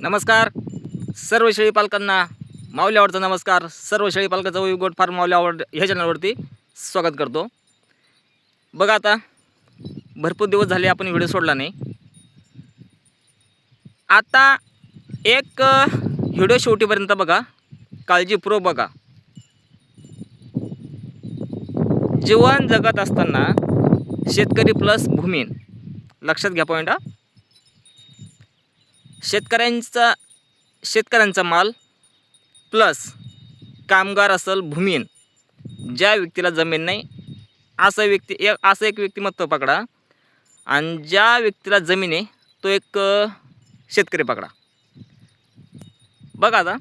नमस्कार सर्व शेळी पालकांना, माऊली आवडचा नमस्कार. सर्व शेळी पालकाचा वैभव गोट फार्म माऊली आवड ह्या चॅनलवरती स्वागत करतो. बघा, आता भरपूर दिवस झाले आपण व्हिडिओ सोडला नाही. आता एक व्हिडिओ शेवटीपर्यंत बघा, काळजीपूर्वक बघा. जीवन जगत असताना शेतकरी प्लस भूमीन, लक्षात घ्या पॉईंट. शेतकऱ्यांचा माल प्लस कामगार असेल भूमीन, ज्या व्यक्तीला जमीन नाही असं एक व्यक्तिमत्व पकडा, आणि ज्या व्यक्तीला जमीन आहे तो एक शेतकरी पकडा. बघा, आता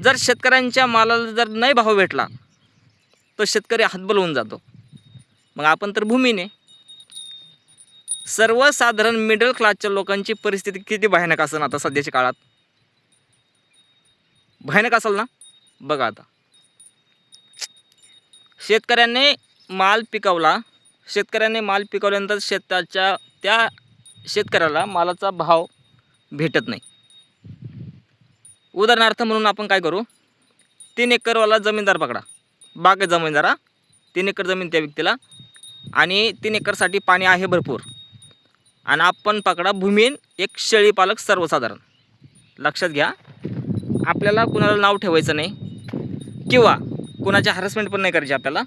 जर शेतकऱ्यांच्या मालाला जर नाही भाव भेटला तर शेतकरी हतबल होऊन जातो. मग आपण तर भूमीने. सर्वसाधारण मिडल क्लासच्या लोकांची परिस्थिती किती भयानक असेल आता सध्याच्या काळात, भयानक असेल ना. बघा, आता शेतकऱ्याने माल पिकवल्यानंतर त्या शेतकऱ्याला मालाचा भाव भेटत नाही. उदाहरणार्थ म्हणून आपण काय करू, 3 एकरवाला जमीनदार पकडा, बाग जमीनदारा, 3 एकर जमीन त्या व्यक्तीला, आणि 3 एकरसाठी पाणी आहे भरपूर. आणि आपण पकडा भूमीन, एक शेळी पालक सर्वसाधारण. लक्षात घ्या, आपल्याला कुणाला नाव ठेवायचं नाही किंवा कुणाची हॅरसमेंट पण नाही करायची. आपल्याला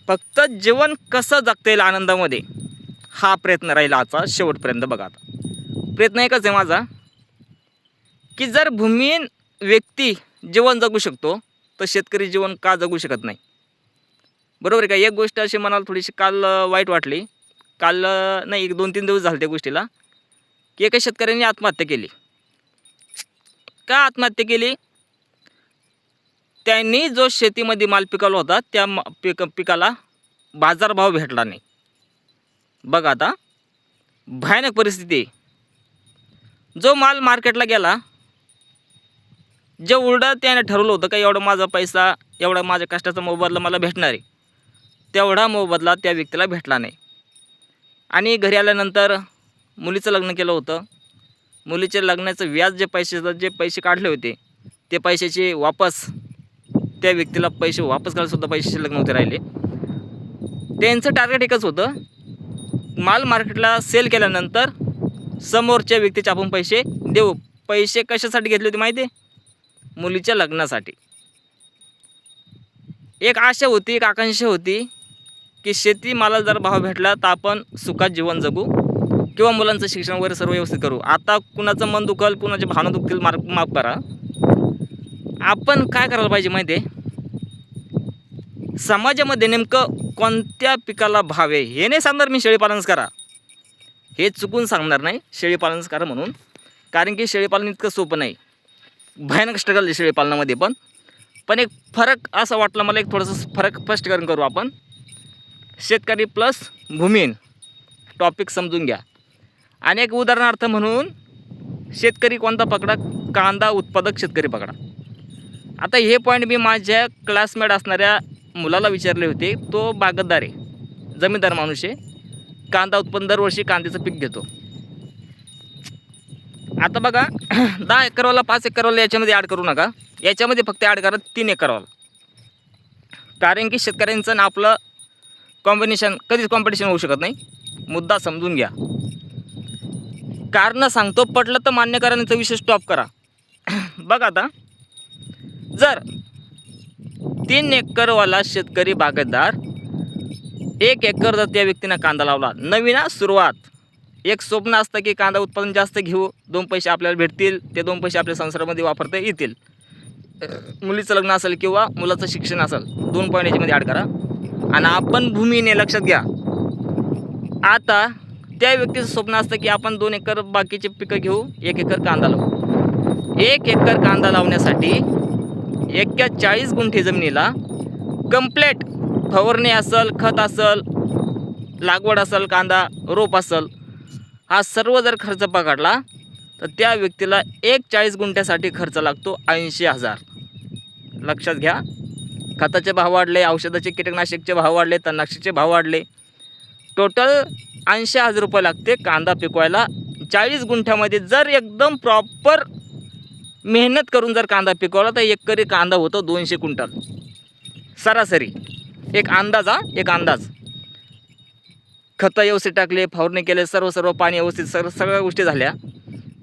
फक्त जीवन कसं जगता येईल आनंदामध्ये, हा प्रयत्न राहिला आजचा शेवटपर्यंत. बघा, आता प्रयत्न एकच आहे माझा, की जर भूमीन व्यक्ती जीवन जगू शकतो तर शेतकरी जीवन का जगू शकत नाही. बरोबर आहे का. एक गोष्ट अशी मनाला थोडीशी काल वाईट वाटली, काल नाही 2-3 दिवस झाले त्या गोष्टीला, की एका शेतकऱ्यांनी आत्महत्या केली. का आत्महत्या केली? त्यांनी जो शेतीमध्ये माल पिकवला होता त्या पिकाला बाजारभाव भेटला नाही. बघा, आता भयानक परिस्थिती. जो माल मार्केटला गेला, जेवढं त्याने ठरवलं होतं का एवढा माझा पैसा, एवढा माझ्या कष्टाचा मोबदला मला भेटणार आहे, तेवढा मोबदला त्या व्यक्तीला भेटला नाही. आणि घरी आल्यानंतर मुलीचं लग्न केलं होतं. मुलीच्या लग्नाचं व्याज जे पैसे काढले होते ते पैशाचे वापस त्या व्यक्तीला पैसे वापस करायलासुद्धा पैसे शिल्लक नव्हते राहिले. त्यांचं टार्गेट एकच होतं, माल मार्केटला सेल केल्यानंतर समोरच्या व्यक्तीचे आपण पैसे देऊ. पैसे कशासाठी घेतले होते माहिती आहे? मुलीच्या लग्नासाठी. एक आशा होती, एक आकांक्षा होती की शेती माला जर भाव भेटला तर आपण सुखात जीवन जगू किंवा मुलांचं शिक्षण वगैरे सर्व व्यवस्थित करू. आता कुणाचं मन दुखल, कुणाचे भावना दुखतील, माफ करा. आपण काय करायला पाहिजे माहिती आहे? समाजामध्ये नेमकं कोणत्या पिकाला भाव आहे हे नाही सांगणार मी शेळीपालनच करा, हे चुकून सांगणार नाही शेळीपालनच करा म्हणून. कारण की शेळीपालन इतकं सोपं नाही, भयानक स्ट्रगल आहे शेळीपालनामध्ये. पण एक फरक असा वाटला मला, एक थोडंसं फरक स्पष्टीकरण करू आपण. शेतकरी प्लस भूमीन टॉपिक समजून घ्या. आणि एक उदाहरणार्थ म्हणून शेतकरी कोणता पकडा, कांदा उत्पादक शेतकरी पकडा. आता हे पॉईंट मी माझ्या क्लासमेट असणाऱ्या मुलाला विचारले होते. तो बागतदार आहे, जमीनदार माणूस आहे, कांदा उत्पन्न दरवर्षी कांद्याचं पीक घेतो. आता बघा 10 एकरवाला 5 एकरवाला याच्यामध्ये ॲड करू नका, याच्यामध्ये फक्त ॲड करा 3 एकरवाला. कारण की शेतकऱ्यांचं आणि आपलं कॉम्बिनेशन कधीच कॉम्पिटिशन होऊ शकत नाही. मुद्दा समजून घ्या. कारण सांगतो, पटलं तर मान्य करण्याचा विषय स्टॉप करा. बघा, आता जर 3 एकरवाला शेतकरी बागायतदार 1 एकर जर त्या व्यक्तीनं कांदा लावला, नवीन सुरुवात, एक स्वप्न असतं की कांदा उत्पादन जास्त घेऊ, 2 पैसे आपल्याला भेटतील, ते 2 पैसे आपल्या संसारामध्ये वापरता येतील. मुलीचं लग्न असेल किंवा मुलाचं शिक्षण असेल, 2 पॉईंट याच्यामध्ये ॲड करा. आणि आपण भूमीने, लक्षात घ्या, आता त्या व्यक्तीचं स्वप्न असतं की आपण 2 एकर बाकीचे पिकं घेऊ, 1 एकर कांदा लावू. 1 एकर कांदा लावण्यासाठी 41 गुंठे जमिनीला कंप्लेट फवारणी असेल, खत असेल, लागवड असेल, कांदा रोप असेल, हा सर्व जर खर्च पकडला तर त्या व्यक्तीला 40 गुंठ्यासाठी खर्च लागतो 80,000. लक्षात घ्या, खताचे भाव वाढले, औषधाचे कीटकनाशकचे भाव वाढले, तणनाशकाचे भाव वाढले. टोटल 80,000 रुपये लागते कांदा पिकवायला 40 गुंठ्यामध्ये जर एकदम प्रॉपर मेहनत करून जर कांदा पिकवला तर एकरी कांदा होतो 200 क्विंटल सरासरी. एक अंदाज. खतं व्यवस्थित टाकले, फवारणी केले, सर्व पाणी व्यवस्थित, सगळ्या गोष्टी झाल्या,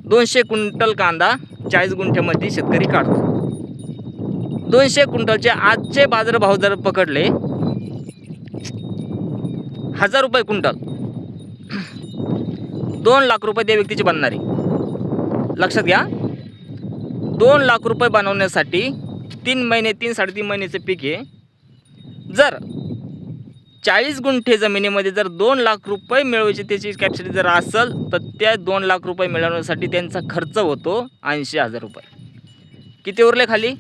200 क्विंटल कांदा 40 गुंठ्यामध्ये शेतकरी काढतो. 200 क्विंटलचे आजचे बाजारभाव जर पकडले 1000 रुपये क्विंटल, 2 लाख रुपये त्या व्यक्तीची बनणारे. लक्षात घ्या, 2 लाख रुपये बनवण्यासाठी 3-3.5 महिन्याचं पीक आहे. जर 40 गुंठे जमिनीमध्ये जर 2 लाख रुपये मिळवायची त्याची कॅपॅसिटी जर असेल तर त्या 2 लाख रुपये मिळवण्यासाठी त्यांचा खर्च होतो 80,000 रुपये. किती उरले खाली?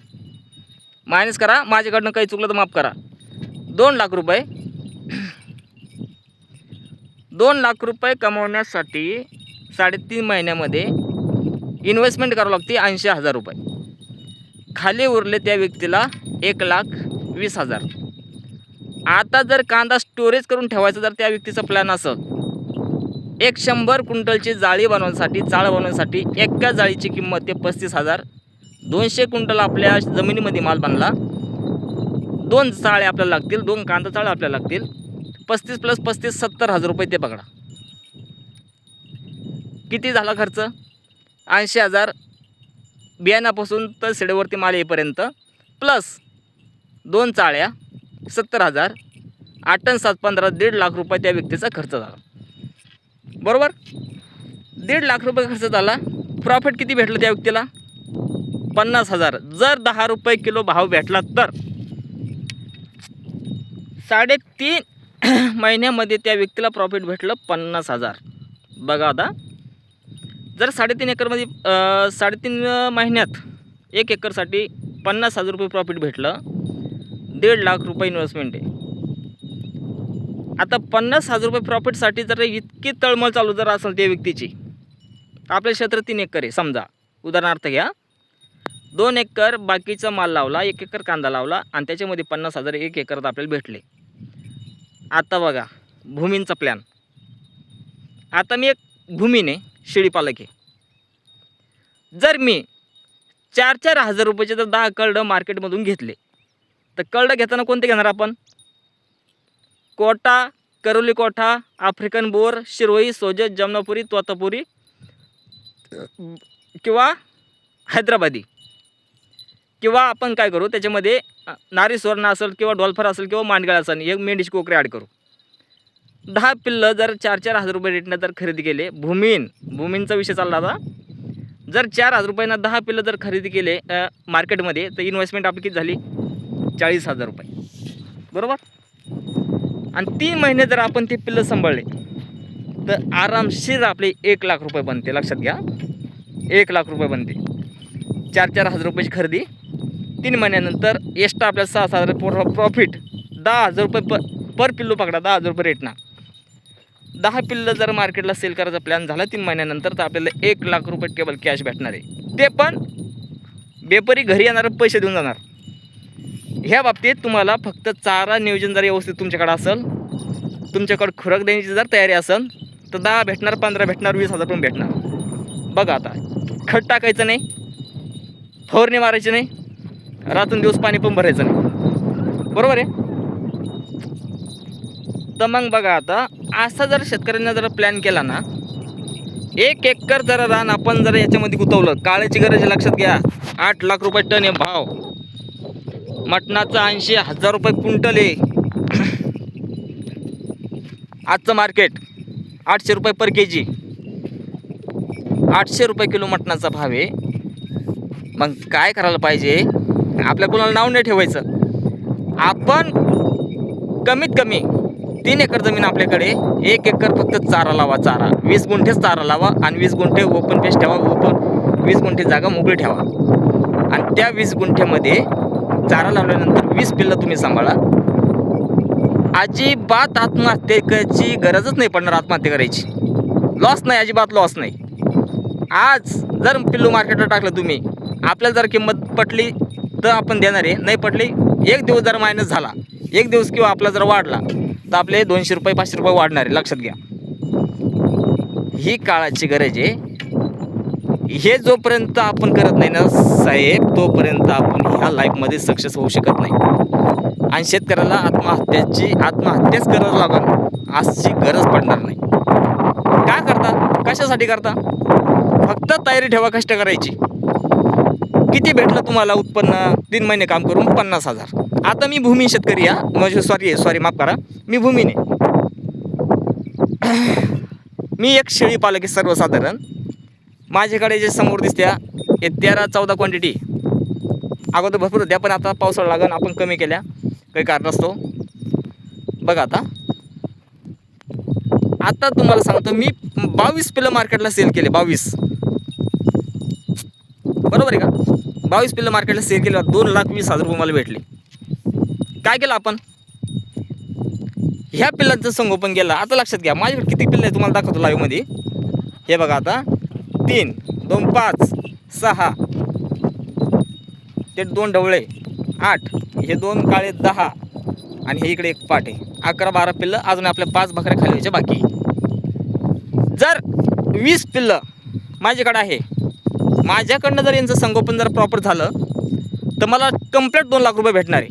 मायनस करा, माझ्याकडनं काही चुकलं तर माफ करा. 2 लाख रुपये 2 लाख रुपये कमवण्यासाठी 3.5 महिन्यामध्ये इन्व्हेस्टमेंट करावं लागते 80,000 रुपये. खाली उरले त्या व्यक्तीला 1,20,000. आता जर कांदा स्टोरेज करून ठेवायचा जर त्या व्यक्तीचा प्लॅन असेल, 100 क्विंटलची जाळी बनवण्यासाठी, चाळ बनवण्यासाठी एका जाळीची किंमत ते 35,000. 200 क्विंटल आपल्या जमिनीमध्ये माल बनला, 2 चाळे आपल्याला लागतील, 2 कांदा चाळे आपल्याला लागतील. 35 + 35 70,000 रुपये. ते पकडा किती झाला खर्च. 80,000 बियाण्यापासून तर शेडेवरती माल येईपर्यंत, प्लस 2 चाळ्या 70,000, 8 आणि 7 15, 1.5 लाख रुपये त्या व्यक्तीचा खर्च झाला. बरोबर, 1.5 लाख रुपये खर्च झाला. प्रॉफिट किती भेटलं त्या व्यक्तीला? 50,000. जर 10 रुपये किलो भाव भेटला तर 3.5 महिन्यामध्ये त्या व्यक्तीला प्रॉफिट भेटलं 50,000. बघा आता, जर 3.5 एकरमध्ये 3.5 महिन्यात 1 एकरसाठी 50,000 रुपये प्रॉफिट भेटलं, 1.5 लाख रुपये इन्व्हेस्टमेंट आहे. आता 50,000 रुपये प्रॉफिटसाठी जर इतकी तळमळ चालू जर असेल त्या व्यक्तीची, आपले क्षेत्र 3 एकर आहे समजा, उदाहरणार्थ घ्या, 2 एकर बाकीचा माल लावला, 1 एकर कांदा लावला आणि त्याच्यामध्ये 50,000 1 एकरात आपल्याला भेटले. आता बघा भूमींचा प्लॅन. आता मी एक भूमीने शेळीपालक आहे. जर मी 4-4 हजार रुपयाचे जर 10 करडं मार्केटमधून घेतले तर करडं घेताना कोणते घेणार आपण? कोटा, करवली कोठा, आफ्रिकन बोर, शिरोई, सोजत, जमनापुरी, तोतापुरी किंवा हैदराबादी. किंवा आपण काय करू, त्याच्यामध्ये नारी सुवर्ण असेल किंवा डॉल्फर असेल किंवा मांडगाळ असेल, एक मेंढीची कोकरे ॲड करू. 10 पिल्लं जर 4-4 हजार रुपये रेटनं जर खरेदी केले, भूमींचा विषय चालला आता, जर 4,000 रुपयांना 10 पिल्लं जर खरेदी केले मार्केटमध्ये तर इन्व्हेस्टमेंट आपली किती झाली? 40,000 रुपये. बरोबर. आणि 3 महिने जर आपण ते पिल्लं सांभाळले तर आरामशीर आपले 1 लाख रुपये बनते. लक्षात घ्या, 1 लाख रुपये बनते. 4-4 हजार रुपयाची खरेदी, 3 महिन्यानंतर एक्स्ट्रा आपल्याला 6,000 प्रॉफिट. 10,000 रुपये पर पिल्लू पकडा, 10,000 रुपये रेटना. 10 पिल्लं जर मार्केटला सेल करायचा प्लॅन झाला 3 महिन्यानंतर तर आपल्याला 1 लाख रुपये केवळ कॅश भेटणार आहे. ते पण बेपारी घरी येणार, पैसे देऊन जाणार. ह्या बाबतीत तुम्हाला फक्त चारा नियोजन जर व्यवस्थित तुमच्याकडे असेल, तुमच्याकडे खुराक देण्याची जर तयारी असेल तर 10 भेटणार, 15 भेटणार, 20,000 पण भेटणार. बघा आता, खत टाकायचं नाही, फवारणी मारायची नाही, रात्रंदिवस पाणी पण भरायचं नाही. बरोबर आहे. तर मग बघा आता, असा जर शेतकऱ्यांना जर प्लॅन केला ना, 1 एकर जरा रान आपण जर याच्यामध्ये गुंतवलं, काळ्याची गरज लक्षात घ्या. 8 लाख रुपये टन आहे भाव. मटणाचा 80,000 रुपये क्विंटल आहे. आजचं मार्केट 800 रुपये पर केजी, 800 रुपये किलो मटणाचा भाव आहे. मग काय करायला पाहिजे? आपल्या कोणाला नाव नाही ठेवायचं. आपण कमीत कमी 3 एकर जमीन आपल्याकडे, 1 एकर फक्त चारा लावा. चारा 20 गुंठेच चारा लावा आणि 20 गुंठे ओपन पेस ठेवा. 20 गुंठे जागा मोकळी ठेवा आणि त्या 20 गुंठ्यामध्ये चारा लावल्यानंतर 20 पिल्लं तुम्ही सांभाळा. अजिबात आत्महत्येची गरजच नाही पडणार. आत्महत्या करायची लॉस नाही, अजिबात लॉस नाही. आज जर पिल्लू मार्केटवर टाकलं तुम्ही, आपल्याला जर किंमत पटली तर आपण देणार आहे, नाही पटली 1 दिवस जर मायनस झाला, 1 दिवस किंवा आपला जर वाढला तर आपले 200 रुपये 500 रुपये वाढणार आहे. लक्षात घ्या. ही काळाची गरज आहे. हे जोपर्यंत आपण करत नाही ना साहेब, तोपर्यंत आपण ह्या लाईफमध्ये सक्सेस होऊ शकत नाही. आणि शेतकऱ्याला आत्महत्याच करावं लागेल अशी गरज पडणार नाही. का करता, कशासाठी करता? फक्त तयारी ठेवा कष्ट करायची. किती भेटलं तुम्हाला उत्पन्न 3 महिने काम करून? 50,000. आता मी भूमी शेतकरी या म्हणजे सॉरी माफ करा, मी भूमीने मी एक शेळी पालक आहे सर्वसाधारण. माझ्याकडे जे समोर दिसत्या हे 13-14 क्वांटिटी अगोदर भरपूर होत्या, पण आता पावसाळा लागून आपण कमी केल्या काही कारण असतो. बघा आता तुम्हाला सांगतो, मी 22 पिल्लं मार्केटला सेल केले. 22 बरोबर आहे का? 22 पिल्लं मार्केटला सेल केले, 2,20,000 रुपये मला भेटले. काय केलं आपण? ह्या पिल्लांचं संगोपन केलं. आता लक्षात घ्या माझ्याकडे किती पिल्लं आहे तुम्हाला दाखवतो लाईव्हमध्ये. हे बघा आता 3, 2, 5, 6, ते 2 ढवळे 8, हे 2 काळे 10 आणि हे इकडे एक पाट आहे. 11-12 पिल्लं. अजून आपल्या 5 बकऱ्या खाली व्हायच्या बाकी. जर 20 पिल्लं माझ्याकडे आहे, माझ्याकडनं जर यांचं संगोपन जर प्रॉपर झालं तर मला कंप्लीट 2 लाख रुपये भेटणार आहे.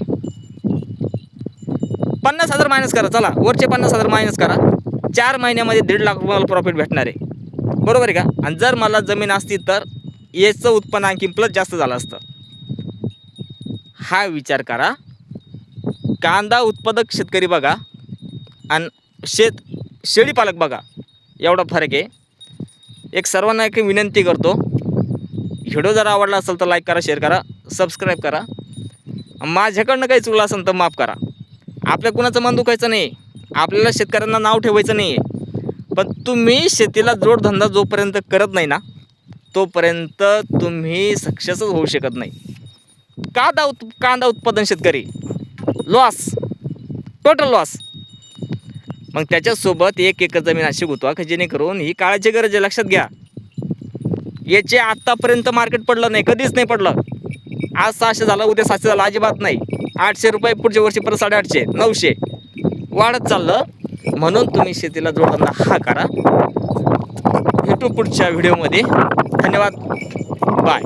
50,000 मायनस करा, चला वरचे 50,000 मायनस करा. 4 महिन्यामध्ये 1.5 लाख रुपये मला प्रॉफिट भेटणार आहे. बरोबर आहे का? आणि जर मला जमीन असती तर याचं उत्पन्न आणखी प्लस जास्त झालं असतं. हा विचार करा. कांदा उत्पादक शेतकरी बघा आणि शेळी पालक बघा, एवढा फरक आहे. एक सर्वांना एक विनंती करतो, व्हिडिओ जर आवडला असेल तर लाईक करा, शेअर करा, सबस्क्राईब करा. माझ्याकडनं काही चुकलं असेल तर माफ करा. आपल्या कुणाचं मन दुखायचं नाही, आपल्याला शेतकऱ्यांना नाव ठेवायचं नाही आहे. पण तुम्ही शेतीला जोडधंदा जोपर्यंत करत नाही ना तोपर्यंत तुम्ही सक्सेसच होऊ शकत नाही. कांदा उत्पादन शेतकरी लॉस, टोटल लॉस. मग त्याच्यासोबत एक एकर जमीन अशी गुंतवा की जेणेकरून ही काळाची गरज आहे. लक्षात घ्या, याचे आत्तापर्यंत मार्केट पडलं नाही, कधीच नाही पडलं. आज 600 झालं, उद्या 700 झालं, अजिबात नाही. 800 रुपये पुढच्या वर्षी परत 850, 900 वाढत चाललं. म्हणून तुम्ही शेतीला जोडधंदा हा करा. भेटू पुढच्या व्हिडिओमध्ये. धन्यवाद, बाय.